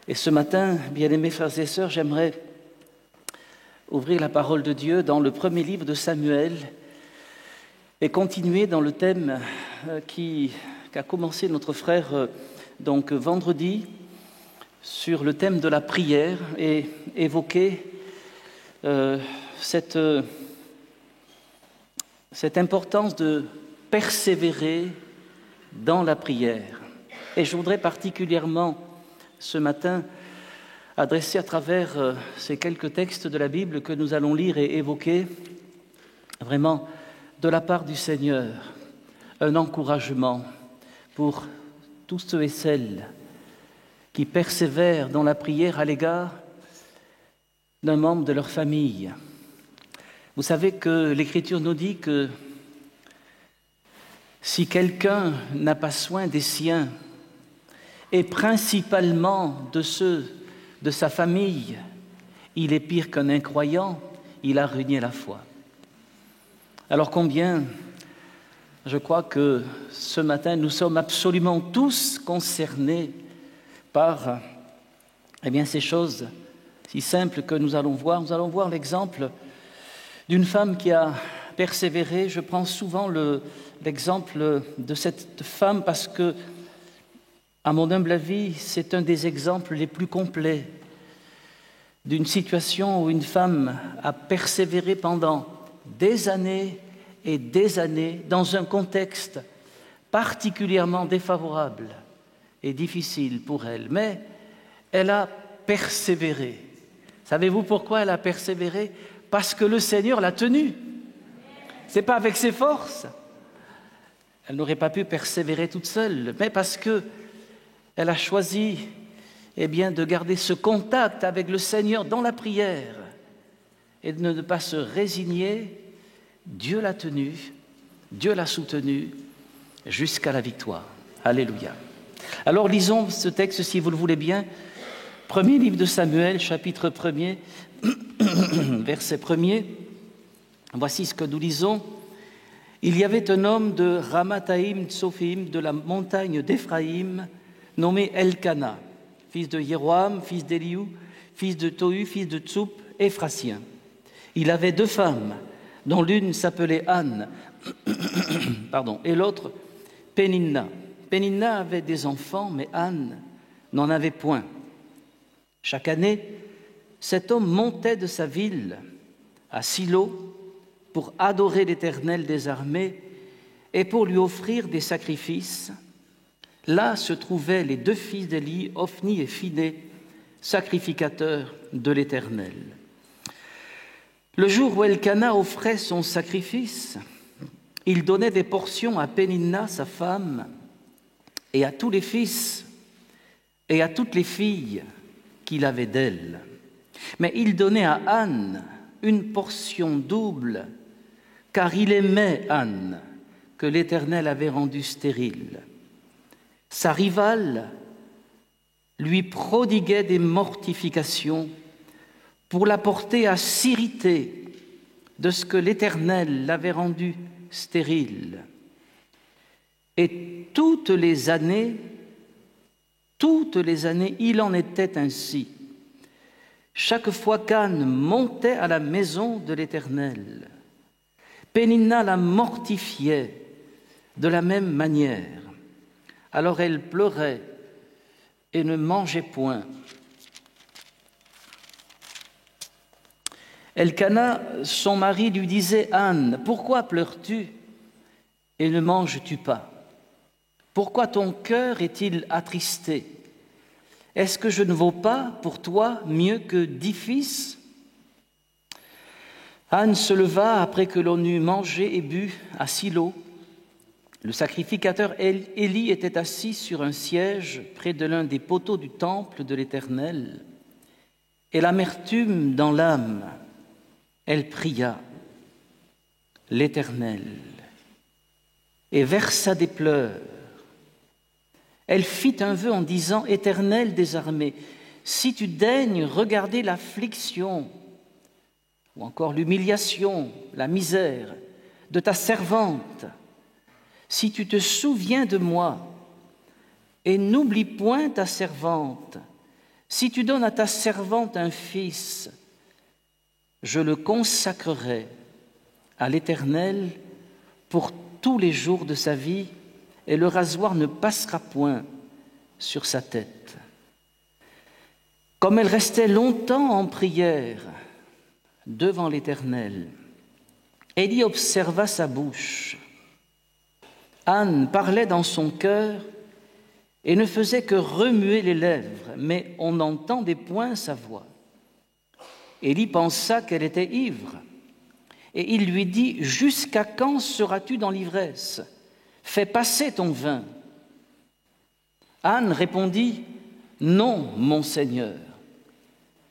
Et ce matin, bien-aimés frères et sœurs, j'aimerais ouvrir la parole de Dieu dans le premier livre de Samuel et continuer dans le thème qu'a commencé notre frère vendredi sur le thème de la prière et évoquer cette importance de persévérer dans la prière. Et je voudrais particulièrement ce matin adresser à travers ces quelques textes de la Bible que nous allons lire et évoquer vraiment de la part du Seigneur un encouragement pour tous ceux et celles qui persévèrent dans la prière à l'égard d'un membre de leur famille. Vous savez que l'Écriture nous dit que si quelqu'un n'a pas soin des siens, et principalement de ceux de sa famille, il est pire qu'un incroyant, il a renié la foi. Alors combien, je crois que ce matin, nous sommes absolument tous concernés par ces choses si simples que nous allons voir. Nous allons voir l'exemple d'une femme qui a persévéré. Je prends souvent l'exemple de cette femme parce que, à mon humble avis, c'est un des exemples les plus complets d'une situation où une femme a persévéré pendant des années et des années dans un contexte particulièrement défavorable et difficile pour elle. Mais elle a persévéré. Savez-vous pourquoi elle a persévéré? Parce que le Seigneur l'a tenue. Ce n'est pas avec ses forces. Elle n'aurait pas pu persévérer toute seule, mais parce que elle a choisi de garder ce contact avec le Seigneur dans la prière et de ne pas se résigner. Dieu l'a tenue, Dieu l'a soutenue jusqu'à la victoire. Alléluia. Alors lisons ce texte si vous le voulez bien. Premier livre de Samuel, chapitre 1er, verset 1er. Voici ce que nous lisons. Il y avait un homme de Ramathaïm Tsophim, de la montagne d'Éphraïm, nommé Elkana, fils de Jéroham, fils d'Eliou, fils de Tohu, fils de Tsoup, Éphrasien. Il avait 2 femmes, dont l'une s'appelait Anne, et l'autre Péninna. Péninna avait des enfants, mais Anne n'en avait point. Chaque année, cet homme montait de sa ville à Silo pour adorer l'Éternel des armées et pour lui offrir des sacrifices. Là se trouvaient les 2 fils d'Élie, Ophni et Phiné, sacrificateurs de l'Éternel. Le jour où Elkana offrait son sacrifice, il donnait des portions à Péninna, sa femme, et à tous les fils et à toutes les filles qu'il avait d'elle. Mais il donnait à Anne une portion double, car il aimait Anne, que l'Éternel avait rendue stérile. Sa rivale lui prodiguait des mortifications pour la porter à s'irriter de ce que l'Éternel l'avait rendue stérile. Et toutes les années, il en était ainsi. Chaque fois qu'Anne montait à la maison de l'Éternel, Péninna la mortifiait de la même manière. Alors elle pleurait et ne mangeait point. Elkana, son mari, lui disait « Anne, pourquoi pleures-tu et ne manges-tu pas? Pourquoi ton cœur est-il attristé? Est-ce que je ne vaux pas pour toi mieux que 10 fils ?» Anne se leva après que l'on eut mangé et bu à Silo. Le sacrificateur Élie était assis sur un siège près de l'un des poteaux du temple de l'Éternel. Et l'amertume dans l'âme, elle pria l'Éternel et versa des pleurs. Elle fit un vœu en disant « Éternel des armées, si tu daignes regarder l'affliction ou encore l'humiliation, la misère de ta servante, si tu te souviens de moi et n'oublie point ta servante, Si tu donnes à ta servante un fils, je le consacrerai à l'Éternel pour tous les jours de sa vie, et le rasoir ne passera point sur sa tête. » Comme elle restait longtemps en prière devant l'Éternel, Élie observa sa bouche. Anne parlait dans son cœur et ne faisait que remuer les lèvres, mais on n'entendait point sa voix. Élie pensa qu'elle était ivre, et il lui dit « Jusqu'à quand seras-tu dans l'ivresse ? Fais passer ton vin. » Anne répondit « Non, mon Seigneur,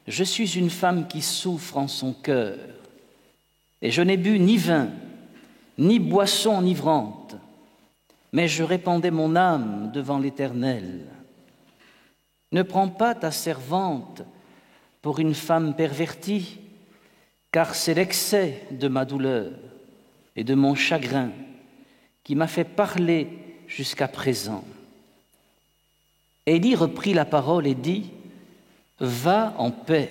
je suis une femme qui souffre en son cœur, et je n'ai bu ni vin, ni boisson enivrante, mais je répandais mon âme devant l'Éternel. Ne prends pas ta servante pour une femme pervertie, car c'est l'excès de ma douleur et de mon chagrin qui m'a fait parler jusqu'à présent. » Élie reprit la parole et dit « Va en paix,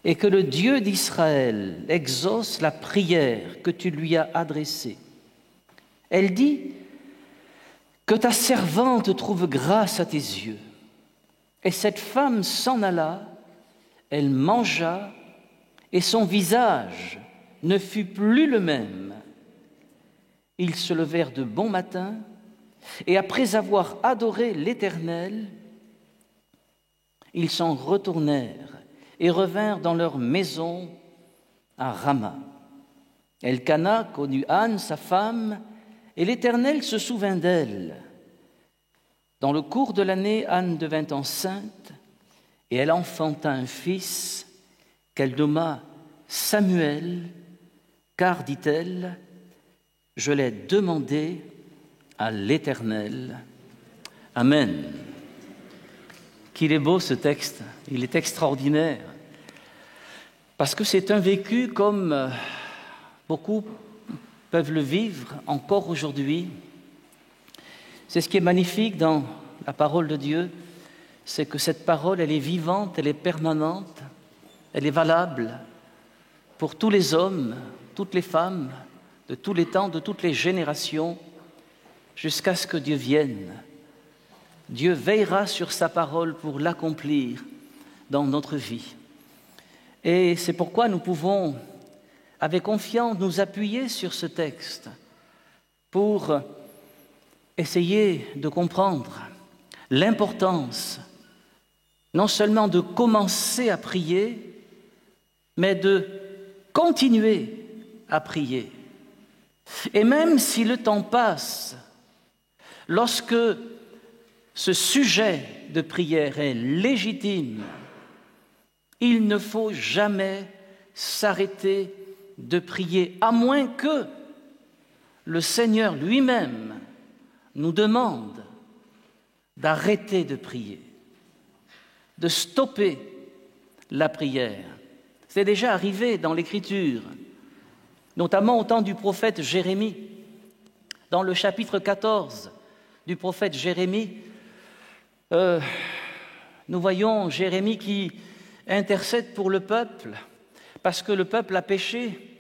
et que le Dieu d'Israël exauce la prière que tu lui as adressée. » Elle dit « Que ta servante trouve grâce à tes yeux. » Et cette femme s'en alla, elle mangea, et son visage ne fut plus le même. Ils se levèrent de bon matin, et après avoir adoré l'Éternel, ils s'en retournèrent et revinrent dans leur maison à Rama. Elkana connut Anne, sa femme, et l'Éternel se souvint d'elle. Dans le cours de l'année, Anne devint enceinte, et elle enfanta un fils qu'elle nomma Samuel, car, dit-elle, je l'ai demandé à l'Éternel. Amen. Qu'il est beau ce texte, il est extraordinaire, parce que c'est un vécu comme beaucoup peuvent le vivre encore aujourd'hui. C'est ce qui est magnifique dans la parole de Dieu, c'est que cette parole, elle est vivante, elle est permanente, elle est valable pour tous les hommes, toutes les femmes, de tous les temps, de toutes les générations, jusqu'à ce que Dieu vienne. Dieu veillera sur sa parole pour l'accomplir dans notre vie. Et c'est pourquoi nous pouvons, avec confiance, nous appuyer sur ce texte pour essayer de comprendre l'importance non seulement de commencer à prier, mais de continuer à prier. Et même si le temps passe, lorsque ce sujet de prière est légitime, il ne faut jamais s'arrêter de prier, à moins que le Seigneur lui-même nous demande d'arrêter de prier, de stopper la prière. C'est déjà arrivé dans l'Écriture, notamment au temps du prophète Jérémie. Dans le chapitre 14 du prophète Jérémie, nous voyons Jérémie qui intercède pour le peuple, parce que le peuple a péché,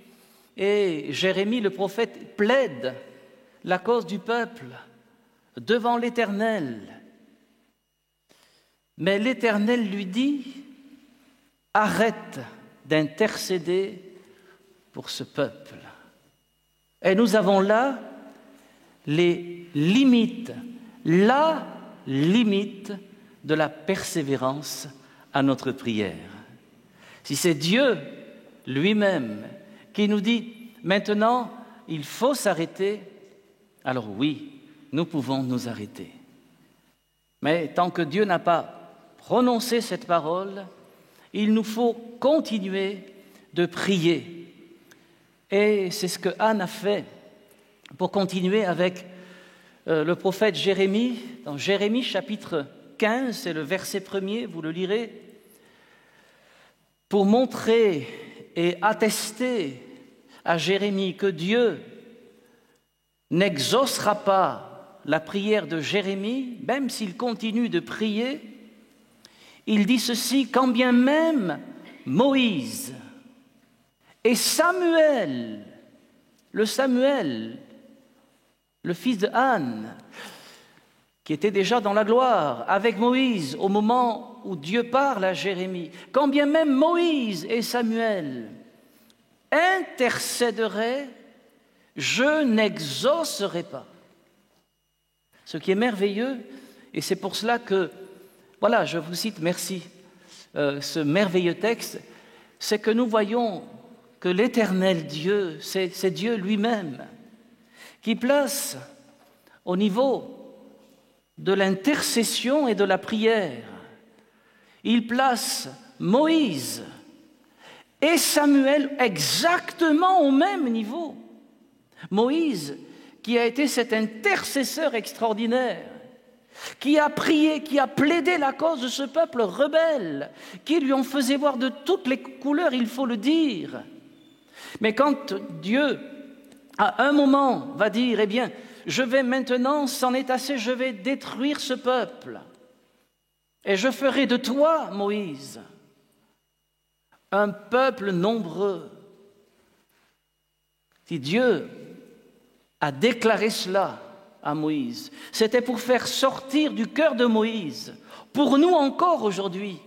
et Jérémie, le prophète, plaide la cause du peuple devant l'Éternel. Mais l'Éternel lui dit « Arrête d'intercéder pour ce peuple. » Et nous avons là les limites, la limite de la persévérance à notre prière. Si c'est Dieu lui-même qui nous dit « Maintenant, il faut s'arrêter », alors oui, nous pouvons nous arrêter. Mais tant que Dieu n'a pas prononcé cette parole, il nous faut continuer de prier. Et c'est ce que Anne a fait pour continuer avec le prophète Jérémie. Dans Jérémie chapitre 15, c'est le verset 1er, vous le lirez, pour montrer et attester à Jérémie que Dieu n'exaucera pas la prière de Jérémie, même s'il continue de prier, il dit ceci: quand bien même Moïse et Samuel, le fils de Anne, qui était déjà dans la gloire avec Moïse au moment où Dieu parle à Jérémie, quand bien même Moïse et Samuel intercéderaient, je n'exaucerai pas. Ce qui est merveilleux, et c'est pour cela que, voilà, je vous cite, merci, ce merveilleux texte, c'est que nous voyons que l'Éternel Dieu, c'est Dieu lui-même, qui place au niveau de l'intercession et de la prière, il place Moïse et Samuel exactement au même niveau. Moïse, qui a été cet intercesseur extraordinaire, qui a prié, qui a plaidé la cause de ce peuple rebelle, qui lui en faisait voir de toutes les couleurs, il faut le dire. Mais quand Dieu, à un moment, va dire, eh bien, je vais maintenant, c'en est assez, je vais détruire ce peuple, et je ferai de toi, Moïse, un peuple nombreux. Si Dieu a déclaré cela à Moïse, c'était pour faire sortir du cœur de Moïse, pour nous encore aujourd'hui,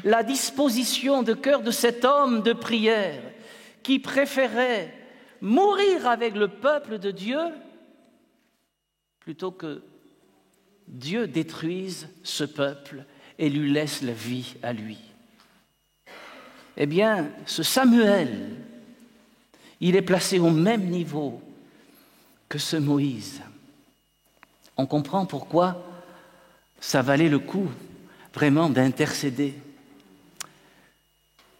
la disposition de cœur de cet homme de prière qui préférait mourir avec le peuple de Dieu plutôt que Dieu détruise ce peuple et lui laisse la vie à lui. Eh bien, ce Samuel, il est placé au même niveau que ce Moïse. On comprend pourquoi ça valait le coup vraiment d'intercéder.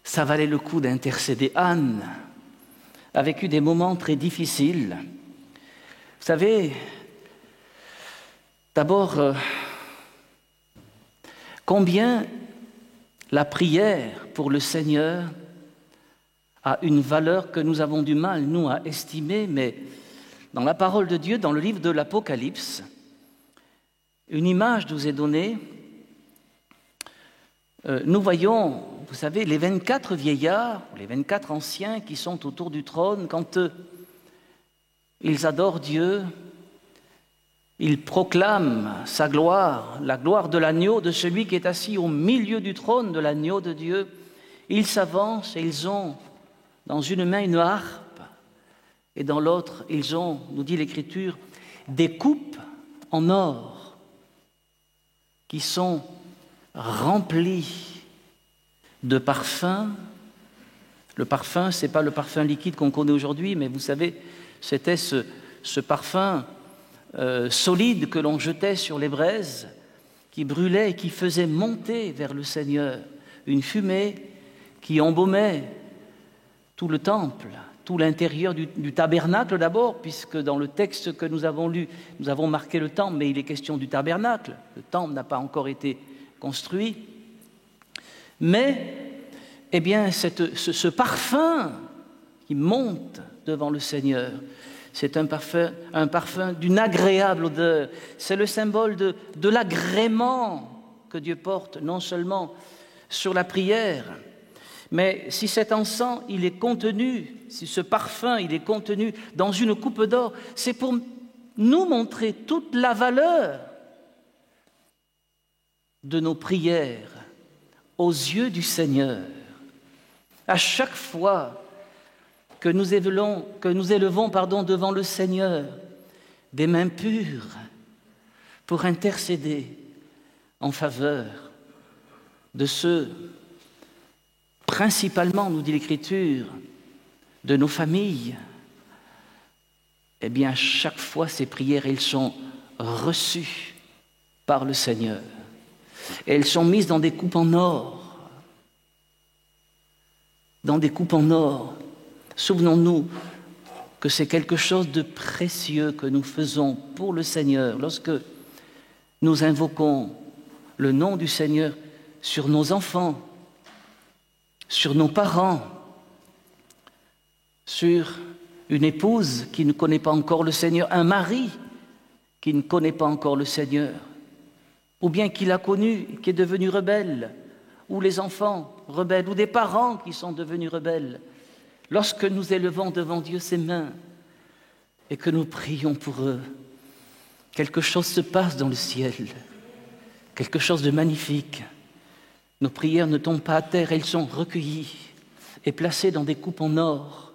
Ça valait le coup d'intercéder. Anne a vécu des moments très difficiles. Vous savez, d'abord, combien la prière pour le Seigneur a une valeur que nous avons du mal, nous, à estimer, mais dans la parole de Dieu, dans le livre de l'Apocalypse, une image nous est donnée. Nous voyons, vous savez, les 24 vieillards, les 24 anciens qui sont autour du trône, quand ils adorent Dieu, ils proclament sa gloire, la gloire de l'agneau, de celui qui est assis au milieu du trône de l'agneau de Dieu. Ils s'avancent et ils ont dans une main une harpe et dans l'autre, ils ont, nous dit l'Écriture, des coupes en or qui sont remplies de parfums. Le parfum, ce n'est pas le parfum liquide qu'on connaît aujourd'hui, mais vous savez, c'était ce parfum solide que l'on jetait sur les braises, qui brûlait et qui faisait monter vers le Seigneur une fumée qui embaumait tout le temple, tout l'intérieur du tabernacle d'abord, puisque dans le texte que nous avons lu, nous avons marqué le temple, mais il est question du tabernacle. Le temple n'a pas encore été construit. Mais, eh bien, ce parfum qui monte devant le Seigneur, c'est un parfum d'une agréable odeur. C'est le symbole de l'agrément que Dieu porte, non seulement sur la prière, mais si cet encens, il est contenu, si ce parfum, il est contenu dans une coupe d'or, c'est pour nous montrer toute la valeur de nos prières aux yeux du Seigneur. À chaque fois que nous élevons devant le Seigneur des mains pures pour intercéder en faveur de ceux, principalement, nous dit l'Écriture, de nos familles, eh bien, chaque fois, ces prières, elles sont reçues par le Seigneur. Et elles sont mises dans des coupes en or. Dans des coupes en or. Souvenons-nous que c'est quelque chose de précieux que nous faisons pour le Seigneur lorsque nous invoquons le nom du Seigneur sur nos enfants, sur nos parents, sur une épouse qui ne connaît pas encore le Seigneur, un mari qui ne connaît pas encore le Seigneur, ou bien qui l'a connu, qui est devenu rebelle, ou les enfants rebelles, ou des parents qui sont devenus rebelles, lorsque nous élevons devant Dieu ses mains et que nous prions pour eux, quelque chose se passe dans le ciel, quelque chose de magnifique. Nos prières ne tombent pas à terre, elles sont recueillies et placées dans des coupes en or.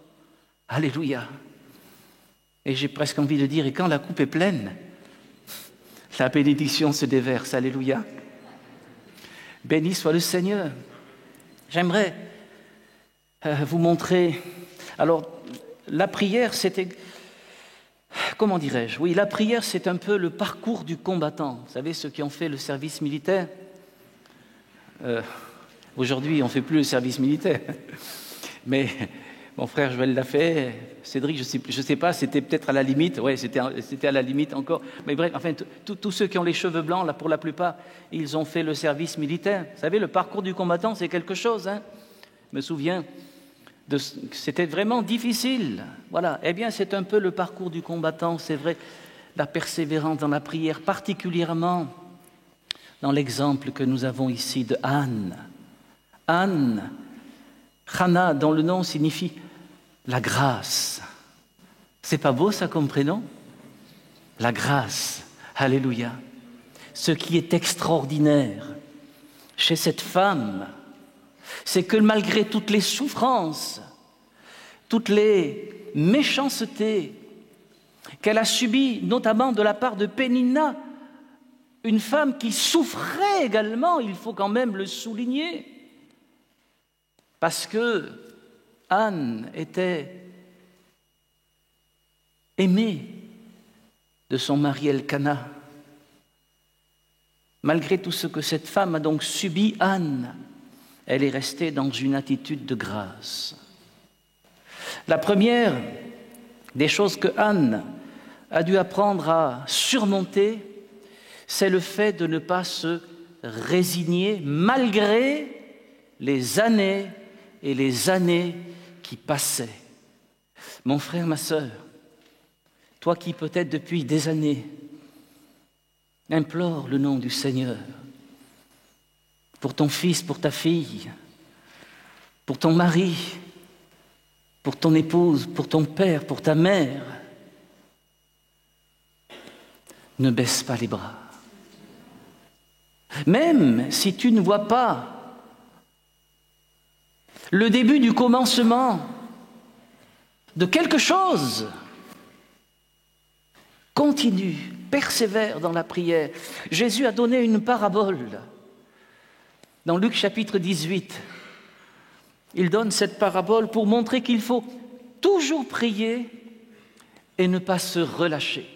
Alléluia. Et j'ai presque envie de dire, et quand la coupe est pleine, la bénédiction se déverse. Alléluia. Béni soit le Seigneur. J'aimerais vous montrer. Alors, la prière, c'était... Comment dirais-je? Oui, la prière, c'est un peu le parcours du combattant. Vous savez, ceux qui ont fait le service militaire, aujourd'hui, on ne fait plus le service militaire. Mais mon frère Joël l'a fait, Cédric, je ne sais pas, c'était peut-être à la limite, oui, c'était à la limite encore. Mais bref, enfin, tous ceux qui ont les cheveux blancs, là, pour la plupart, ils ont fait le service militaire. Vous savez, le parcours du combattant, c'est quelque chose, hein. Je me souviens, c'était vraiment difficile. Voilà, eh bien, c'est un peu le parcours du combattant, c'est vrai, la persévérance dans la prière, particulièrement dans l'exemple que nous avons ici de Anne. Anne, Hannah, dont le nom signifie la grâce. C'est pas beau ça comme prénom? La grâce, alléluia. Ce qui est extraordinaire chez cette femme, c'est que malgré toutes les souffrances, toutes les méchancetés qu'elle a subies, notamment de la part de Pénina, une femme qui souffrait également, il faut quand même le souligner, parce que Anne était aimée de son mari Elkana. Malgré tout ce que cette femme a donc subi, Anne, elle est restée dans une attitude de grâce. La première des choses que Anne a dû apprendre à surmonter, c'est le fait de ne pas se résigner malgré les années et les années qui passaient. Mon frère, ma sœur, toi qui peut-être depuis des années implore le nom du Seigneur pour ton fils, pour ta fille, pour ton mari, pour ton épouse, pour ton père, pour ta mère, ne baisse pas les bras. Même si tu ne vois pas le début du commencement de quelque chose, continue, persévère dans la prière. Jésus a donné une parabole dans Luc chapitre 18. Il donne cette parabole pour montrer qu'il faut toujours prier et ne pas se relâcher.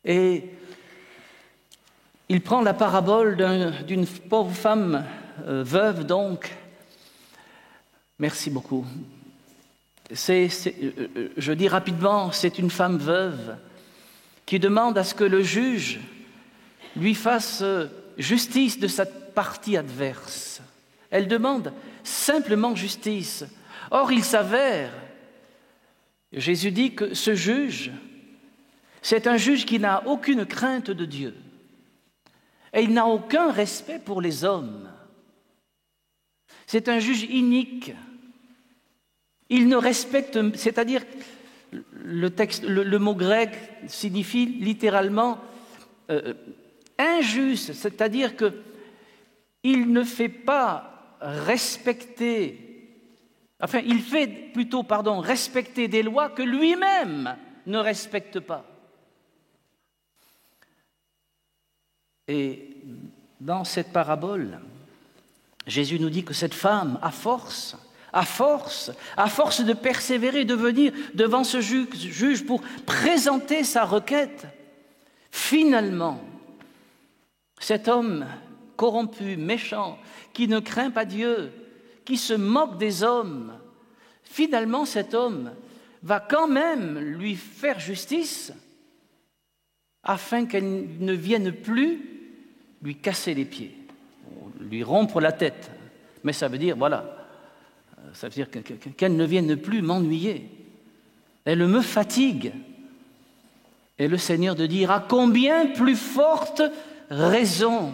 Et il prend la parabole d'une pauvre femme veuve, donc. Merci beaucoup. Je dis rapidement, c'est une femme veuve qui demande à ce que le juge lui fasse justice de sa partie adverse. Elle demande simplement justice. Or, il s'avère, Jésus dit que ce juge, c'est un juge qui n'a aucune crainte de Dieu. Et il n'a aucun respect pour les hommes. C'est un juge inique. Il ne respecte, c'est-à-dire, le mot grec signifie littéralement injuste, c'est-à-dire qu'il ne fait pas respecter, enfin, il fait plutôt, respecter des lois que lui-même ne respecte pas. Et dans cette parabole, Jésus nous dit que cette femme, à force de persévérer, de venir devant ce juge pour présenter sa requête, finalement, cet homme corrompu, méchant, qui ne craint pas Dieu, qui se moque des hommes, finalement cet homme va quand même lui faire justice afin qu'elle ne vienne plus lui casser les pieds, lui rompre la tête. Mais ça veut dire, ça veut dire qu'elle ne vienne plus m'ennuyer. Elle me fatigue. Et le Seigneur de dire, à combien plus forte raison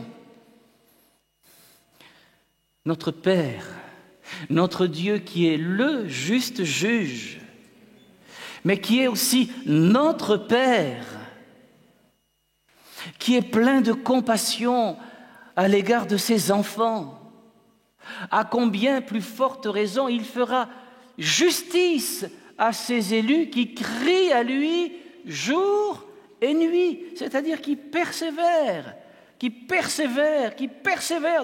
notre Père, notre Dieu qui est le juste juge, mais qui est aussi notre Père, qui est plein de compassion à l'égard de ses enfants, à combien plus forte raison il fera justice à ses élus qui crient à lui jour et nuit, c'est-à-dire qui persévèrent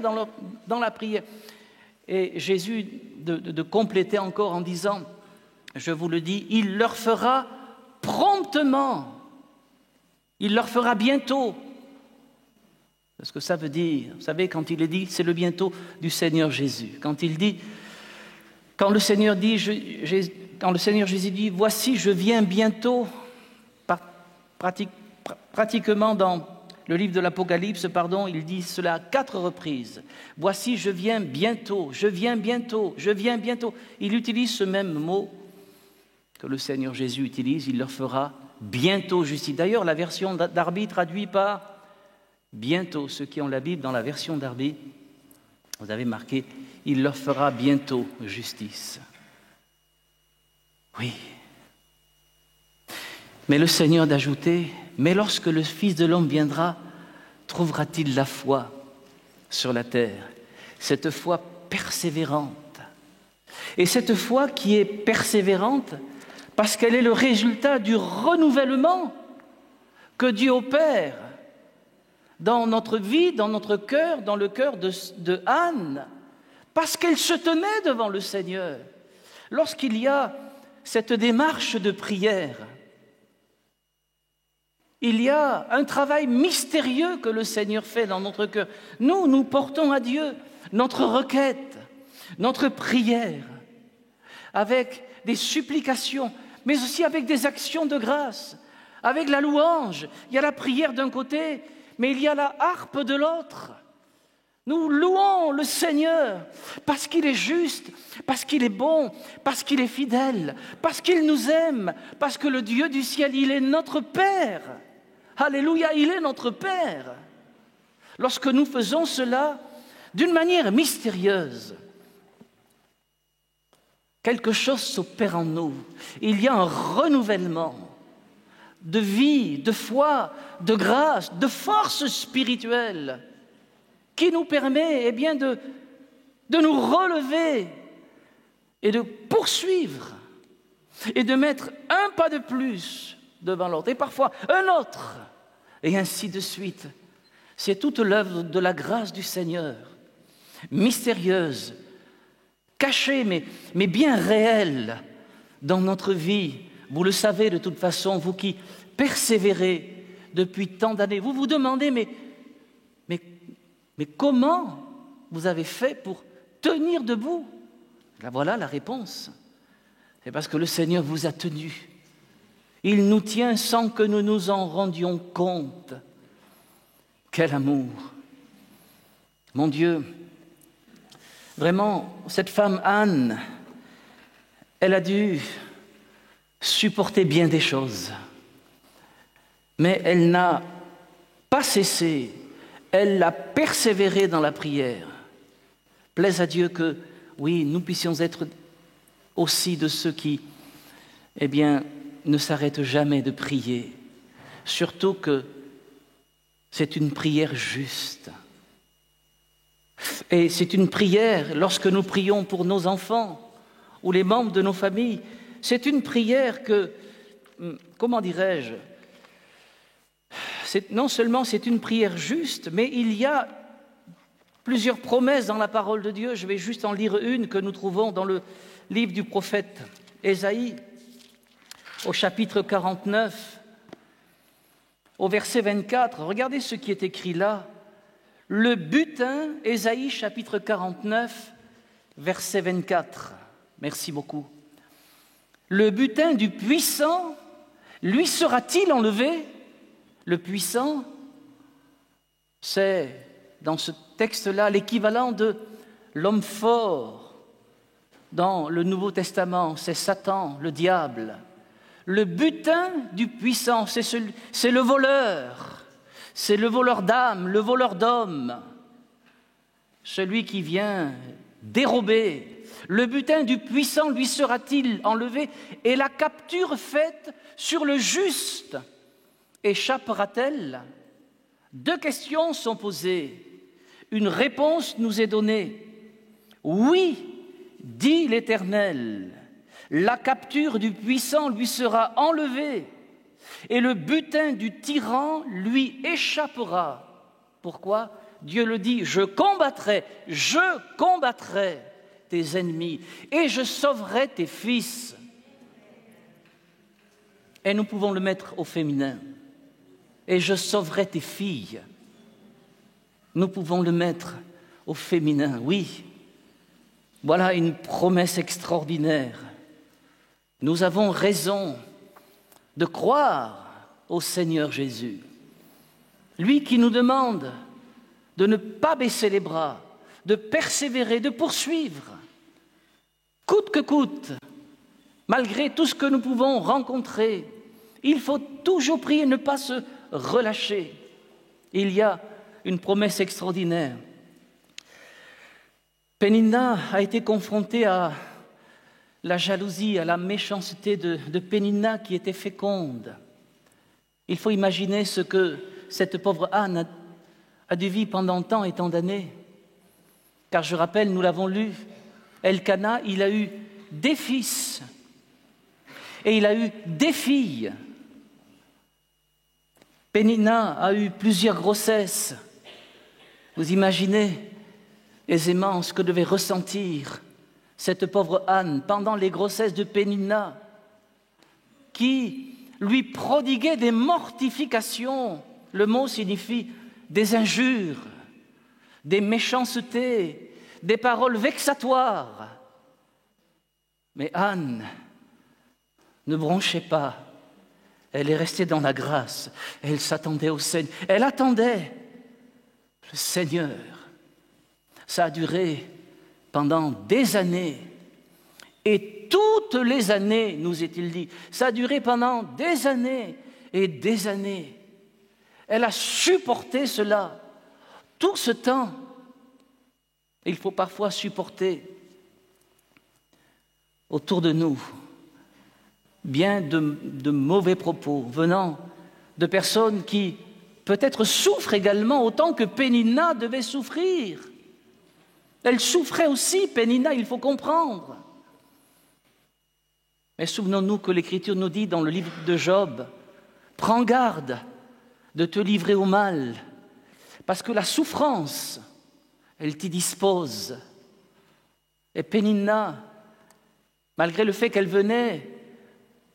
dans la prière. Et Jésus de compléter encore en disant, je vous le dis, il leur fera promptement, il leur fera bientôt. Ce que ça veut dire, vous savez, quand il est dit, c'est le bientôt du Seigneur Jésus. Quand le Seigneur Jésus dit, voici, je viens bientôt, pratiquement dans le livre de l'Apocalypse, il dit cela à 4 reprises. Voici, je viens bientôt, je viens bientôt, je viens bientôt. Il utilise ce même mot que le Seigneur Jésus utilise, il leur fera bientôt justice. D'ailleurs, la version Darby traduit par bientôt. Ceux qui ont la Bible dans la version Darby, vous avez marqué, il leur fera bientôt justice. Oui. Mais le Seigneur d'ajouter, mais lorsque le Fils de l'homme viendra, trouvera-t-il la foi sur la terre? Cette foi persévérante. Et cette foi qui est persévérante, parce qu'elle est le résultat du renouvellement que Dieu opère dans notre vie, dans notre cœur, dans le cœur de Anne, parce qu'elle se tenait devant le Seigneur. Lorsqu'il y a cette démarche de prière, il y a un travail mystérieux que le Seigneur fait dans notre cœur. Nous portons à Dieu notre requête, notre prière, avec des supplications, mais aussi avec des actions de grâce, avec la louange. Il y a la prière d'un côté, mais il y a la harpe de l'autre. Nous louons le Seigneur parce qu'il est juste, parce qu'il est bon, parce qu'il est fidèle, parce qu'il nous aime, parce que le Dieu du ciel, il est notre Père. Alléluia, il est notre Père. Lorsque nous faisons cela d'une manière mystérieuse, quelque chose s'opère en nous. Il y a un renouvellement de vie, de foi, de grâce, de force spirituelle qui nous permet de nous relever et de poursuivre et de mettre un pas de plus devant l'autre et parfois un autre et ainsi de suite. C'est toute l'œuvre de la grâce du Seigneur, mystérieuse, cachée mais bien réelle dans notre vie. Vous le savez de toute façon, vous qui persévérez depuis tant d'années, vous vous demandez mais comment vous avez fait pour tenir debout? Là, voilà la réponse. C'est parce que le Seigneur vous a tenus. Il nous tient sans que nous nous en rendions compte. Quel amour! Mon Dieu, vraiment, cette femme Anne, elle a dû supporter bien des choses. Mais elle n'a pas cessé, elle a persévéré dans la prière. Plaise à Dieu que, oui, nous puissions être aussi de ceux qui, ne s'arrêtent jamais de prier. Surtout que c'est une prière juste. Et c'est une prière, lorsque nous prions pour nos enfants ou les membres de nos familles, c'est une prière que, non seulement c'est une prière juste, mais il y a plusieurs promesses dans la parole de Dieu. Je vais juste en lire une que nous trouvons dans le livre du prophète Ésaïe, au chapitre 49, au verset 24. Regardez ce qui est écrit là. Le butin, Ésaïe chapitre 49, verset 24. Merci beaucoup. Le butin du puissant, lui sera-t-il enlevé? Le puissant, c'est dans ce texte-là l'équivalent de l'homme fort. Dans le Nouveau Testament, c'est Satan, le diable. Le butin du puissant, c'est le voleur d'âme, le voleur d'hommes. celui qui vient dérober, le butin du puissant lui sera-t-il enlevé et la capture faite sur le juste échappera-t-elle? Deux questions sont posées. Une réponse nous est donnée. Oui, dit l'Éternel, la capture du puissant lui sera enlevée et le butin du tyran lui échappera. Pourquoi? Dieu le dit, je combattrai tes ennemis et je sauverai tes fils. Et nous pouvons le mettre au féminin. Et je sauverai tes filles. Nous pouvons le mettre au féminin, oui. Voilà une promesse extraordinaire. Nous avons raison de croire au Seigneur Jésus. Lui qui nous demande de ne pas baisser les bras, de persévérer, de poursuivre, coûte que coûte, malgré tout ce que nous pouvons rencontrer. Il faut toujours prier, ne pas se relâcher. Il y a une promesse extraordinaire. Péninna a été confrontée à la jalousie, à la méchanceté de Péninna qui était féconde. Il faut imaginer ce que cette pauvre Anne a dû vivre pendant tant et tant d'années. Car je rappelle, nous l'avons lu, Elkana, il a eu des fils et il a eu des filles. Péninna a eu plusieurs grossesses. Vous imaginez aisément ce que devait ressentir cette pauvre Anne pendant les grossesses de Péninna, qui lui prodiguait des mortifications. Le mot signifie des injures, des méchancetés, des paroles vexatoires. Mais Anne ne bronchait pas. Elle est restée dans la grâce. Elle s'attendait au Seigneur. Elle attendait le Seigneur. Ça a duré pendant des années. Et toutes les années, nous est-il dit, ça a duré pendant des années et des années. Elle a supporté cela. Tout ce temps, il faut parfois supporter autour de nous bien de mauvais propos venant de personnes qui peut-être souffrent également autant que Péninna devait souffrir. Elle souffrait aussi, Péninna, il faut comprendre. Mais souvenons-nous que l'Écriture nous dit dans le livre de Job, « Prends garde de te livrer au mal, parce que la souffrance, elle t'y dispose. » Et Péninna, malgré le fait qu'elle venait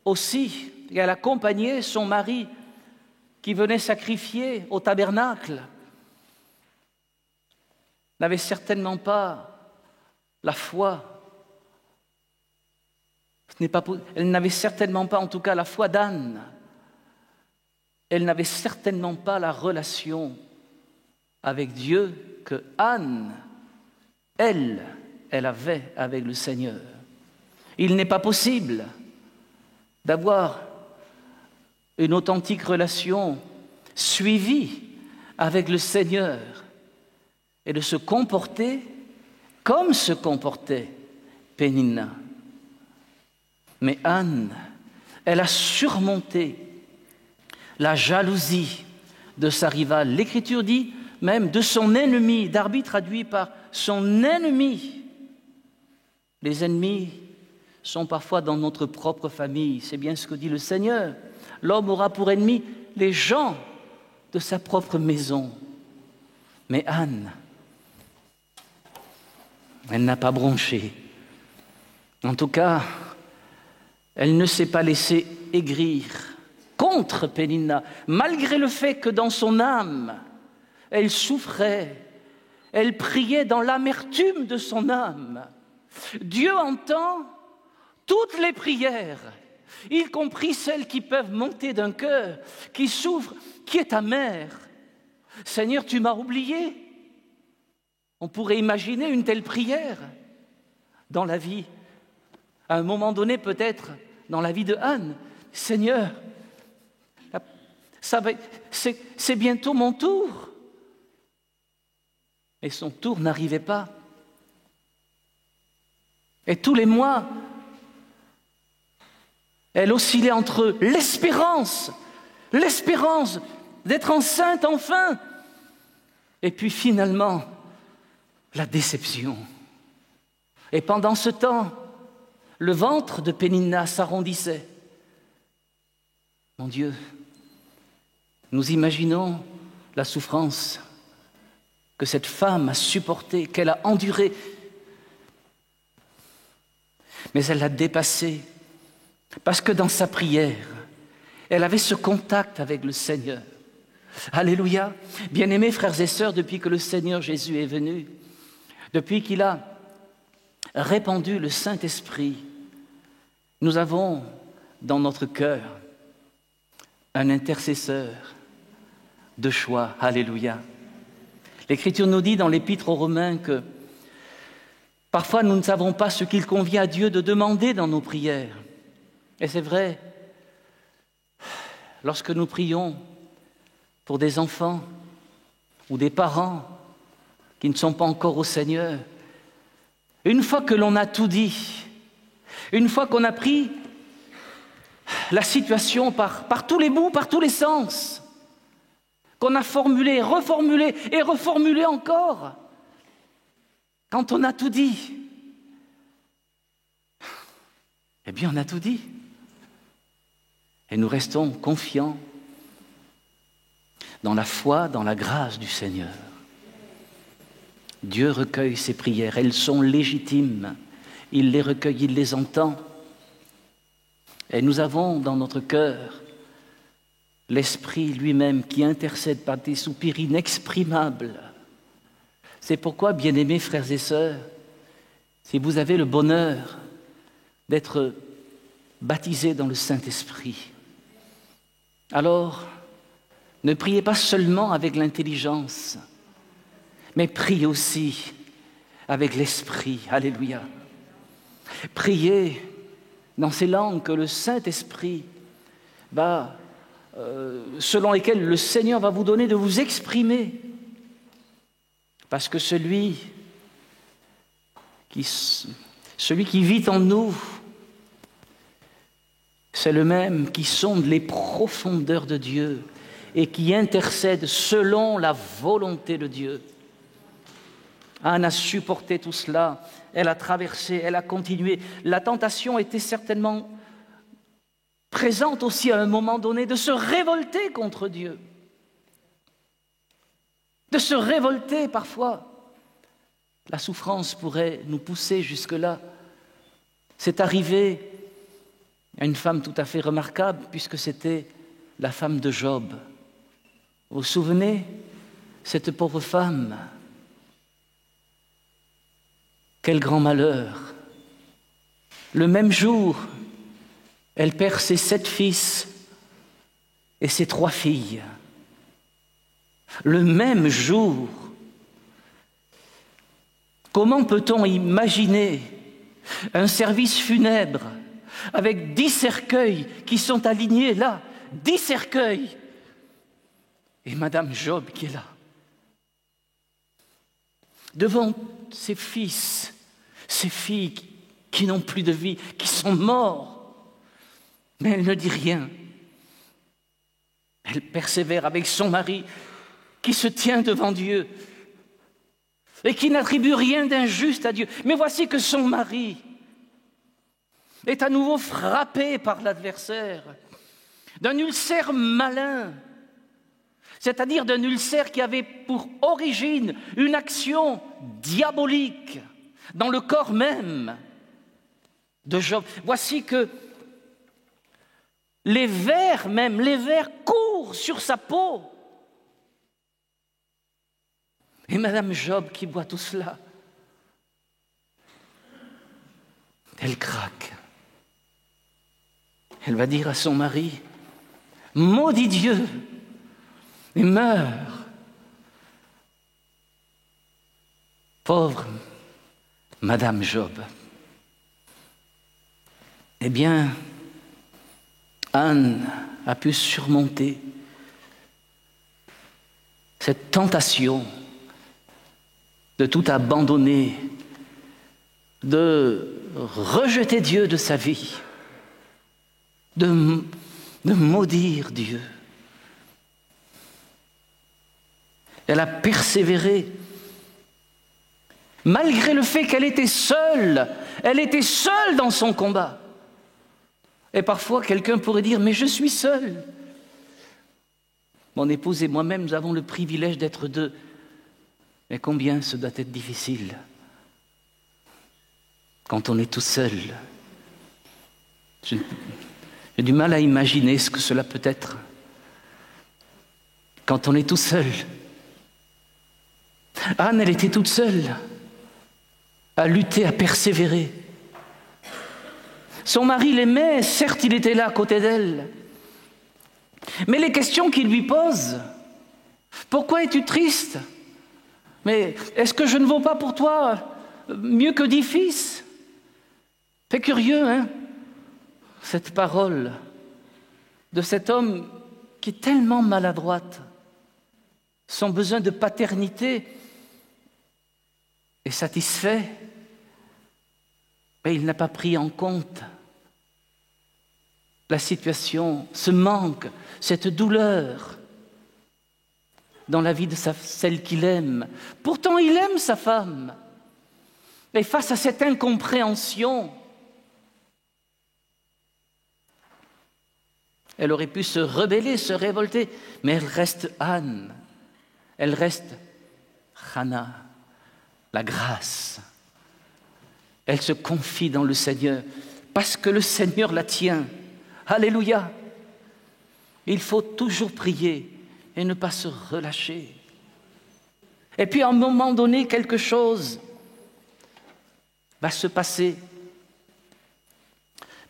aussi, et elle accompagnait son mari qui venait sacrifier au tabernacle, n'avait certainement pas la foi. Elle n'avait certainement pas, en tout cas, la foi d'Anne. Elle n'avait certainement pas la relation avec Dieu que Anne, elle avait avec le Seigneur. Il n'est pas possible d'avoir une authentique relation suivie avec le Seigneur et de se comporter comme se comportait Péninna. Mais Anne, elle a surmonté la jalousie de sa rivale. L'Écriture dit même de son ennemi. Darby traduit par son ennemi. Les ennemis sont parfois dans notre propre famille. C'est bien ce que dit le Seigneur. L'homme aura pour ennemi les gens de sa propre maison. Mais Anne, elle n'a pas bronché. En tout cas, elle ne s'est pas laissée aigrir contre Péninna, malgré le fait que dans son âme, elle souffrait, elle priait dans l'amertume de son âme. Dieu entend toutes les prières, y compris celles qui peuvent monter d'un cœur, qui souffre, qui est amer. Seigneur, tu m'as oublié. On pourrait imaginer une telle prière dans la vie, à un moment donné peut-être dans la vie de Anne. Seigneur, c'est bientôt mon tour. Et son tour n'arrivait pas. Et tous les mois, elle oscillait entre l'espérance d'être enceinte enfin, et puis finalement, la déception. Et pendant ce temps, le ventre de Pénina s'arrondissait. Mon Dieu, nous imaginons la souffrance que cette femme a supportée, qu'elle a endurée. Mais elle l'a dépassée, parce que dans sa prière, elle avait ce contact avec le Seigneur. Alléluia. Bien-aimés frères et sœurs, depuis que le Seigneur Jésus est venu, depuis qu'il a répandu le Saint-Esprit, nous avons dans notre cœur un intercesseur de choix. Alléluia. L'Écriture nous dit dans l'Épître aux Romains que parfois nous ne savons pas ce qu'il convient à Dieu de demander dans nos prières. Et c'est vrai, lorsque nous prions pour des enfants ou des parents qui ne sont pas encore au Seigneur, une fois que l'on a tout dit, une fois qu'on a pris la situation par tous les bouts, par tous les sens, qu'on a formulé, reformulé et reformulé encore, quand on a tout dit, eh bien on a tout dit. Et nous restons confiants dans la foi, dans la grâce du Seigneur. Dieu recueille ses prières, elles sont légitimes. Il les recueille, il les entend. Et nous avons dans notre cœur l'Esprit lui-même qui intercède par des soupirs inexprimables. C'est pourquoi, bien-aimés frères et sœurs, si vous avez le bonheur d'être baptisés dans le Saint-Esprit, alors ne priez pas seulement avec l'intelligence, mais priez aussi avec l'Esprit. Alléluia. Priez dans ces langues que le Saint-Esprit va, selon lesquelles le Seigneur va vous donner de vous exprimer. Parce que celui qui vit en nous, c'est le même qui sonde les profondeurs de Dieu et qui intercède selon la volonté de Dieu. Anne a supporté tout cela, elle a traversé, elle a continué. La tentation était certainement présente aussi à un moment donné de se révolter contre Dieu. De se révolter parfois. La souffrance pourrait nous pousser jusque-là. C'est arrivé à une femme tout à fait remarquable, puisque c'était la femme de Job. Vous vous souvenez, cette pauvre femme, quel grand malheur. Le même jour, elle perd ses 7 fils et ses 3 filles. Le même jour. Comment peut-on imaginer un service funèbre avec 10 cercueils qui sont alignés là, 10 cercueils, et Madame Job qui est là, devant ses fils, ses filles qui n'ont plus de vie, qui sont morts, mais elle ne dit rien. Elle persévère avec son mari qui se tient devant Dieu et qui n'attribue rien d'injuste à Dieu. Mais voici que son mari est à nouveau frappé par l'adversaire d'un ulcère malin, c'est-à-dire d'un ulcère qui avait pour origine une action diabolique dans le corps même de Job. Voici que les vers courent sur sa peau. Et Madame Job qui voit tout cela, elle craque. Elle va dire à son mari, « Maudit Dieu et meurs. » Pauvre Madame Job. Eh bien, Anne a pu surmonter cette tentation de tout abandonner, de rejeter Dieu de sa vie, de maudire Dieu. Elle a persévéré, malgré le fait qu'elle était seule dans son combat. Et parfois, quelqu'un pourrait dire, mais je suis seule. Mon épouse et moi-même, nous avons le privilège d'être deux. Mais combien ce doit être difficile quand on est tout seul. J'ai du mal à imaginer ce que cela peut être quand on est tout seul. Anne, elle était toute seule, à lutter, à persévérer. Son mari l'aimait, certes, il était là à côté d'elle. Mais les questions qu'il lui pose, pourquoi es-tu triste? Mais est-ce que je ne vaux pas pour toi mieux que 10 fils? C'est curieux, hein, cette parole de cet homme qui est tellement maladroite. Son besoin de paternité est satisfait, mais il n'a pas pris en compte la situation, ce manque, cette douleur dans la vie de celle qu'il aime. Pourtant, il aime sa femme. Et face à cette incompréhension, elle aurait pu se rebeller, se révolter, mais elle reste Anne. Elle reste Hannah, la grâce. Elle se confie dans le Seigneur parce que le Seigneur la tient. Alléluia! Il faut toujours prier et ne pas se relâcher. Et puis à un moment donné, quelque chose va se passer.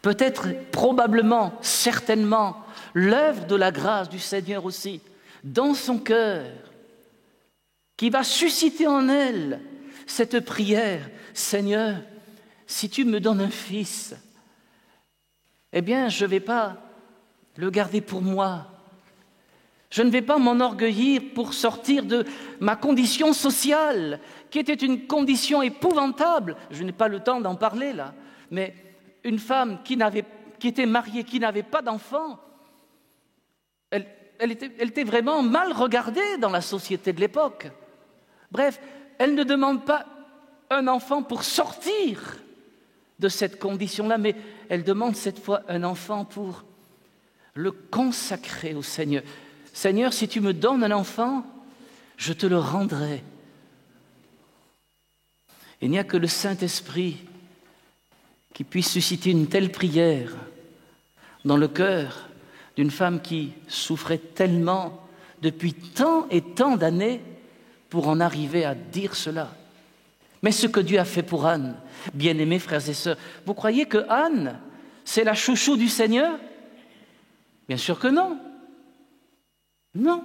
Peut-être, probablement, certainement, l'œuvre de la grâce du Seigneur aussi, dans son cœur, qui va susciter en elle cette prière. Seigneur, si tu me donnes un fils, eh bien, je ne vais pas le garder pour moi. Je ne vais pas m'enorgueillir pour sortir de ma condition sociale, qui était une condition épouvantable. Je n'ai pas le temps d'en parler là, mais une femme qui était mariée, qui n'avait pas d'enfant, elle était vraiment mal regardée dans la société de l'époque. Bref, elle ne demande pas un enfant pour sortir de cette condition-là, mais elle demande cette fois un enfant pour le consacrer au Seigneur. Seigneur, si tu me donnes un enfant, je te le rendrai. Il n'y a que le Saint-Esprit qui puisse susciter une telle prière dans le cœur d'une femme qui souffrait tellement depuis tant et tant d'années pour en arriver à dire cela. Mais ce que Dieu a fait pour Anne, bien-aimés frères et sœurs, vous croyez que Anne, c'est la chouchou du Seigneur? Bien sûr que non. Non.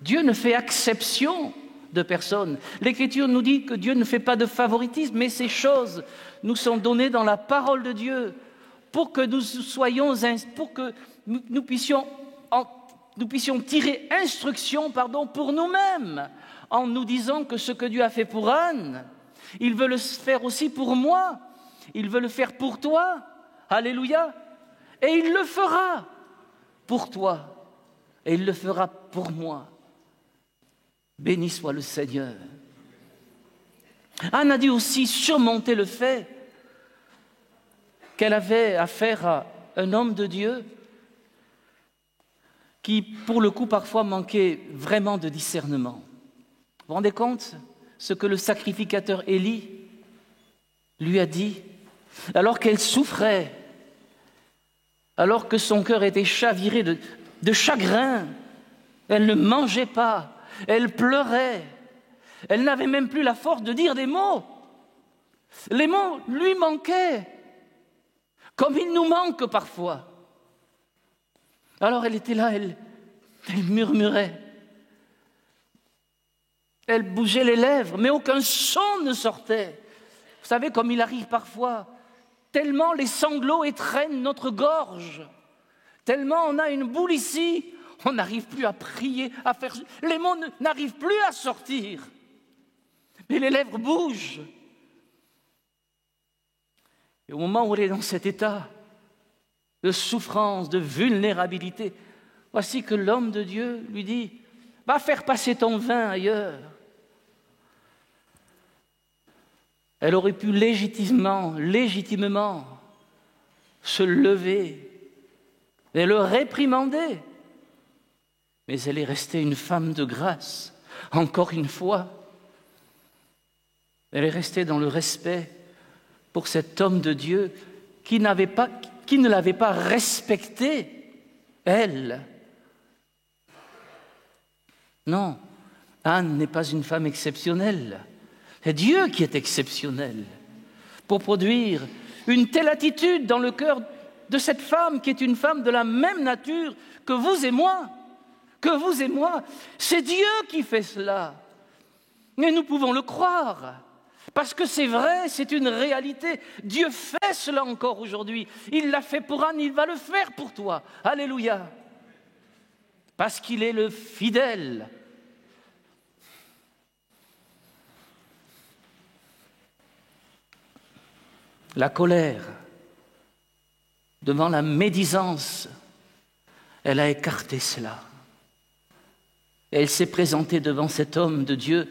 Dieu ne fait exception de personne. L'Écriture nous dit que Dieu ne fait pas de favoritisme, mais ces choses nous sont données dans la parole de Dieu pour que nous puissions tirer instruction, pour nous-mêmes, en nous disant que ce que Dieu a fait pour Anne, il veut le faire aussi pour moi, il veut le faire pour toi. Alléluia. Et il le fera pour toi. Et il le fera pour moi. Béni soit le Seigneur. Anne a dû aussi surmonter le fait qu'elle avait affaire à un homme de Dieu qui, pour le coup, parfois manquait vraiment de discernement. Vous vous rendez compte ce que le sacrificateur Élie lui a dit, alors qu'elle souffrait, alors que son cœur était chaviré de chagrin, elle ne mangeait pas, elle pleurait, elle n'avait même plus la force de dire des mots. Les mots lui manquaient, comme il nous manque parfois. Alors elle était là, elle murmurait, elle bougeait les lèvres, mais aucun son ne sortait. Vous savez, comme il arrive parfois, tellement les sanglots étreignent notre gorge, tellement on a une boule ici, on n'arrive plus à prier, à faire. Les mots n'arrivent plus à sortir. Et les lèvres bougent. Et au moment où elle est dans cet état de souffrance, de vulnérabilité, voici que l'homme de Dieu lui dit « Va faire passer ton vin ailleurs ». Elle aurait pu légitimement se lever et le réprimander. Mais elle est restée une femme de grâce, encore une fois. Elle est restée dans le respect pour cet homme de Dieu qui ne l'avait pas respectée, elle. Non, Anne n'est pas une femme exceptionnelle. C'est Dieu qui est exceptionnel pour produire une telle attitude dans le cœur de cette femme qui est une femme de la même nature que vous et moi. C'est Dieu qui fait cela. Mais nous pouvons le croire. Parce que c'est vrai, c'est une réalité. Dieu fait cela encore aujourd'hui. Il l'a fait pour Anne, il va le faire pour toi. Alléluia. Parce qu'il est le fidèle. La colère, devant la médisance, elle a écarté cela. Et elle s'est présentée devant cet homme de Dieu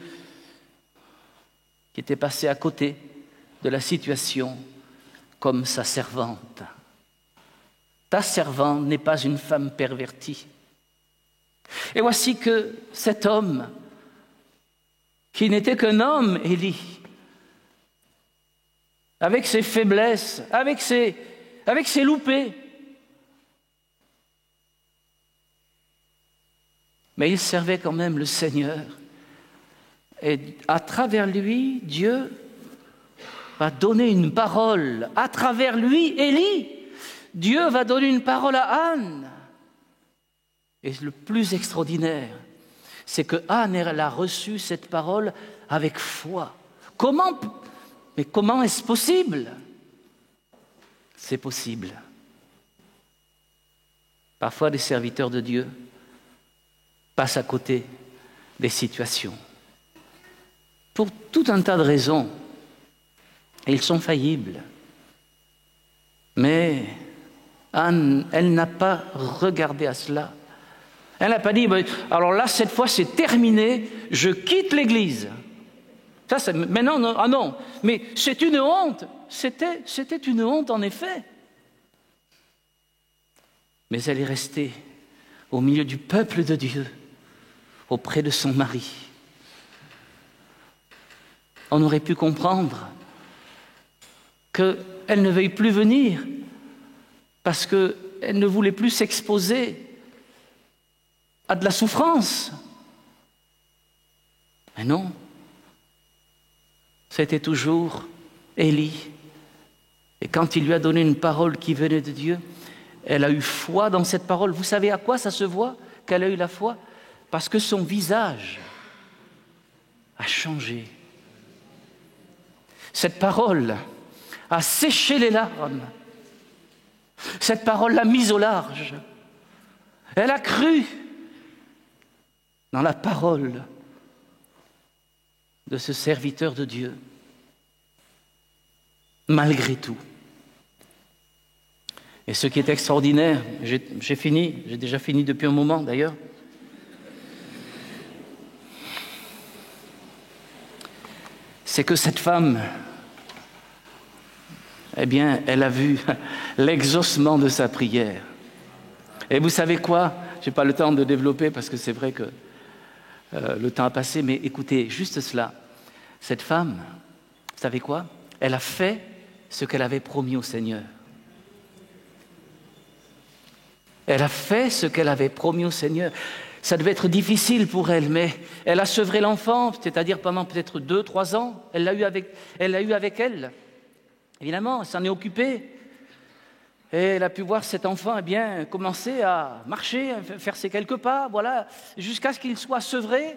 qui était passé à côté de la situation comme sa servante. Ta servante n'est pas une femme pervertie. Et voici que cet homme, qui n'était qu'un homme, Élie, avec ses faiblesses, avec ses loupés, mais il servait quand même le Seigneur. Et à travers lui, Dieu va donner une parole. À travers lui, Élie, Dieu va donner une parole à Anne. Et le plus extraordinaire, c'est que Anne, elle a reçu cette parole avec foi. Comment est-ce possible? C'est possible. Parfois, les serviteurs de Dieu passent à côté des situations. Pour tout un tas de raisons. Et ils sont faillibles. Mais Anne, elle n'a pas regardé à cela. Elle n'a pas dit, alors là, cette fois, c'est terminé, je quitte l'Église. Ça, maintenant, non, mais c'est une honte. C'était une honte, en effet. Mais elle est restée au milieu du peuple de Dieu, auprès de son mari. On aurait pu comprendre qu'elle ne veuille plus venir parce qu'elle ne voulait plus s'exposer à de la souffrance. Mais non, c'était toujours Élie. Et quand il lui a donné une parole qui venait de Dieu, elle a eu foi dans cette parole. Vous savez à quoi ça se voit qu'elle a eu la foi? Parce que son visage a changé. Cette parole a séché les larmes. Cette parole l'a mise au large. Elle a cru dans la parole de ce serviteur de Dieu, malgré tout. Et ce qui est extraordinaire, j'ai déjà fini depuis un moment d'ailleurs, c'est que cette femme, eh bien, elle a vu l'exaucement de sa prière. Et vous savez quoi? Je n'ai pas le temps de développer parce que c'est vrai que le temps a passé, mais écoutez, juste cela. Cette femme, vous savez quoi? Elle a fait ce qu'elle avait promis au Seigneur. Elle a fait ce qu'elle avait promis au Seigneur. Ça devait être difficile pour elle, mais elle a sevré l'enfant, c'est-à-dire pendant peut-être 2-3 ans. Elle l'a eu avec elle. Évidemment, elle s'en est occupée. Et elle a pu voir cet enfant commencer à marcher, faire ses quelques pas, voilà, jusqu'à ce qu'il soit sevré,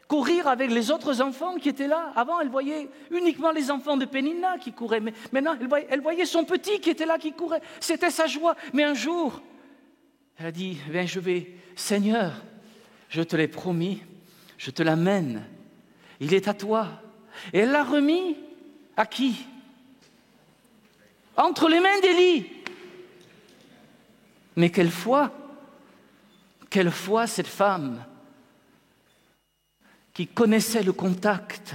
courir avec les autres enfants qui étaient là. Avant, elle voyait uniquement les enfants de Pénina qui couraient, mais maintenant, elle voyait son petit qui était là, qui courait. C'était sa joie. Mais un jour, elle a dit, Seigneur, je te l'ai promis, je te l'amène. Il est à toi. Et elle l'a remis à qui? Entre les mains d'Élie. Mais quelle foi cette femme qui connaissait le contact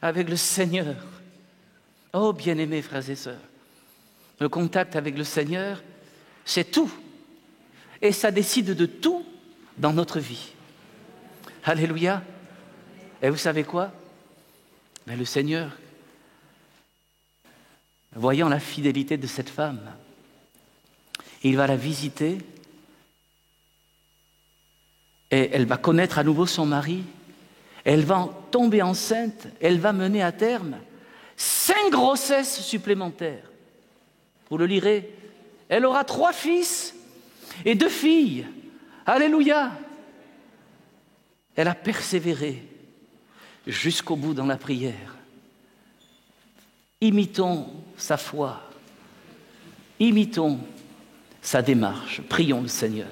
avec le Seigneur. Oh, bien-aimés frères et sœurs, le contact avec le Seigneur, c'est tout. Et ça décide de tout dans notre vie. Alléluia. Et vous savez quoi? Mais le Seigneur, voyant la fidélité de cette femme, il va la visiter et elle va connaître à nouveau son mari. Elle va tomber enceinte, elle va mener à terme 5 grossesses supplémentaires. Vous le lirez. Elle aura 3 fils et 2 filles. Alléluia. Elle a persévéré jusqu'au bout dans la prière. Imitons sa foi. Imitons sa démarche. Prions le Seigneur.